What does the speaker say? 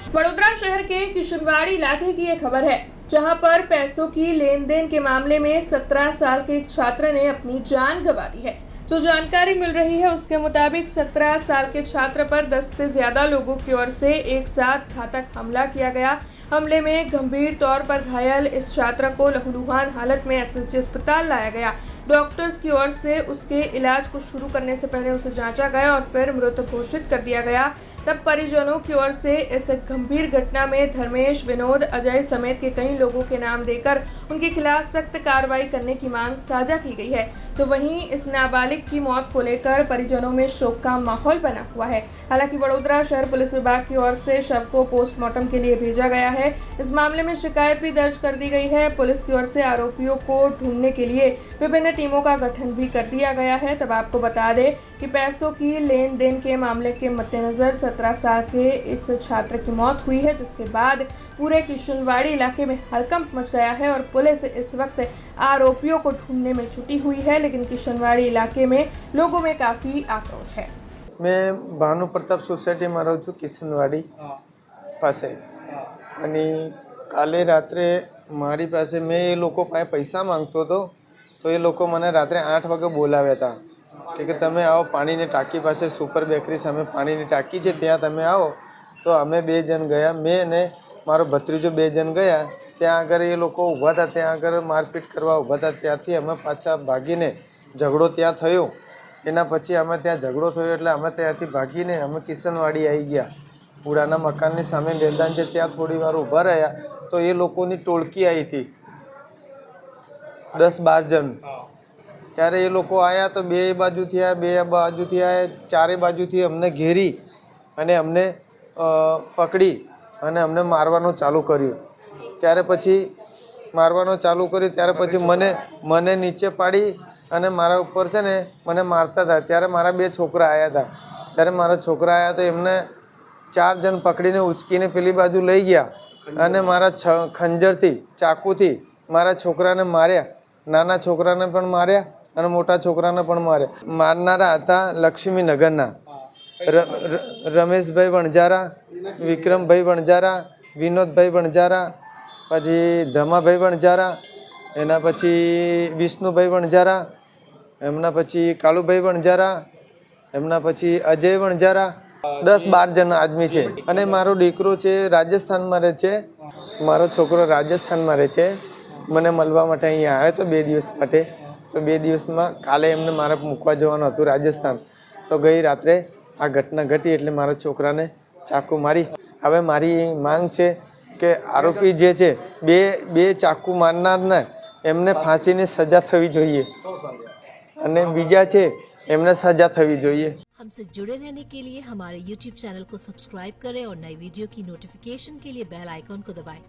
वडोदरा शहर के किशनवाड़ी इलाके की ये खबर है, जहां पर पैसों की लेन देन के मामले में 17 साल के एक छात्र ने अपनी जान गंवा दी है। जो जानकारी मिल रही है उसके मुताबिक 17 साल के छात्र पर 10 से ज्यादा लोगों की ओर से एक साथ घातक हमला किया गया। हमले में गंभीर तौर पर घायल इस छात्र को लहूलुहान हालत में एसएसजी अस्पताल लाया गया। डॉक्टर्स की ओर से उसके इलाज को शुरू करने से पहले उसे जांचा गया और फिर मृत घोषित कर दिया गया। तब परिजनों की ओर से इस गंभीर घटना में धर्मेश, विनोद, अजय समेत के कई लोगों के नाम देकर उनके खिलाफ सख्त कार्रवाई करने की मांग साझा की गई है। तो वहीं इस नाबालिग की मौत को लेकर परिजनों में शोक का माहौल बना हुआ है। हालांकि वडोदरा शहर पुलिस विभाग की ओर से शव को पोस्टमार्टम के लिए भेजा गया है। इस मामले में शिकायत भी दर्ज कर दी गई है। पुलिस की ओर से आरोपियों को ढूंढने के लिए विभिन्न टीमों का गठन भी कर दिया गया है। तब आपको बता दें कि पैसों की लेन देन के मामले के मद्देनजर 17 साल के इस छात्र की मौत हुई है, जिसके बाद पूरे किशनवाड़ी इलाके में हड़कंप मच गया है और पुलिस इस वक्त आरोपियों को ढूंढने में जुटी हुई है। लेकिन किशनवाड़ी इलाके में लोगों में काफ़ी आक्रोश है। मैं भानु प्रताप सोसायटी में रहूँ छूँ किशनवाड़ी पासे અને કાલે રાત્રે મારી પાસે મેં એ લોકો પાસે પૈસા માંગતો હતો તો એ લોકો મને રાત્રે 8 વાગે બોલાવ્યા હતા કે તમે આવો પાણીની ટાંકી પાસે સુપર બેકરી સામે પાણીની ટાંકી છે ત્યાં તમે આવો। તો અમે 2 જણ ગયા, મેં અને મારો ભત્રીજો 2 જણ ગયા। ત્યાં આગળ એ લોકો ઊભા હતા, ત્યાં આગળ મારપીટ કરવા ઊભા હતા। ત્યાંથી અમે પાછા ભાગીને ઝઘડો ત્યાં થયો। એના પછી અમે ત્યાં ઝઘડો થયો એટલે અમે ત્યાંથી ભાગીને અમે કિશનવાડી આવી ગયા। પુરાના મકાનની સામે મેદાન છે ત્યાં થોડી વાર ઊભા રહ્યા તો એ લોકોની ટોળકી આવી હતી 10-12 જણ। ત્યારે એ લોકો આવ્યા તો બે બાજુથી આવ્યા, ચારે બાજુથી અમને ઘેરી અને અમને પકડી અને અમને મારવાનું ચાલુ કર્યું। ત્યારે પછી મારવાનું ચાલુ કર્યું ત્યારે પછી મને નીચે પાડી અને મારા ઉપર છે ને મને મારતા હતા। ત્યારે મારા 2 છોકરા આવ્યા હતા। ત્યારે મારા છોકરા આવ્યા તો એમને 4 જણ પકડીને ઉચકીને પેલી બાજુ લઈ ગયા અને મારા ખંજરથી, ચાકુથી મારા છોકરાને માર્યા। નાના છોકરાને પણ માર્યા અને મોટા છોકરાને પણ માર્યા। મારનારા હતા લક્ષ્મીનગરના રમેશભાઈ વણજારા, વિક્રમભાઈ વણજારા, વિનોદભાઈ વણજારા, પછી ધમાભાઈ વણજારા, એના પછી વિષ્ણુભાઈ વણજારા, એમના પછી કાલુભાઈ વણજારા, એમના પછી અજય વણજારા। 10-12 જણ આદમી છે અને મારો દીકરો છે રાજસ્થાનમાં રહે છે, મારો છોકરો રાજસ્થાનમાં રહે છે। મને મળવા માટે અહીંયા આવ્યો તો 2 દિવસ માટે। તો 2 દિવસમાં કાલે એમને મારે મૂકવા જવાનું હતું રાજસ્થાન। તો ગઈ રાત્રે આ ઘટના ઘટી એટલે મારા છોકરાને ચાકુ મારી। હવે મારી માંગ છે કે આરોપી જે છે બે ચાકુ મારનારને એમને ફાંસીની સજા થવી જોઈએ અને બીજા છે એમને સજા થવી જોઈએ। हमसे जुड़े रहने के लिए हमारे YouTube चैनल को सब्सक्राइब करें और नई वीडियो की नोटिफिकेशन के लिए बेल आइकॉन को दबाएं।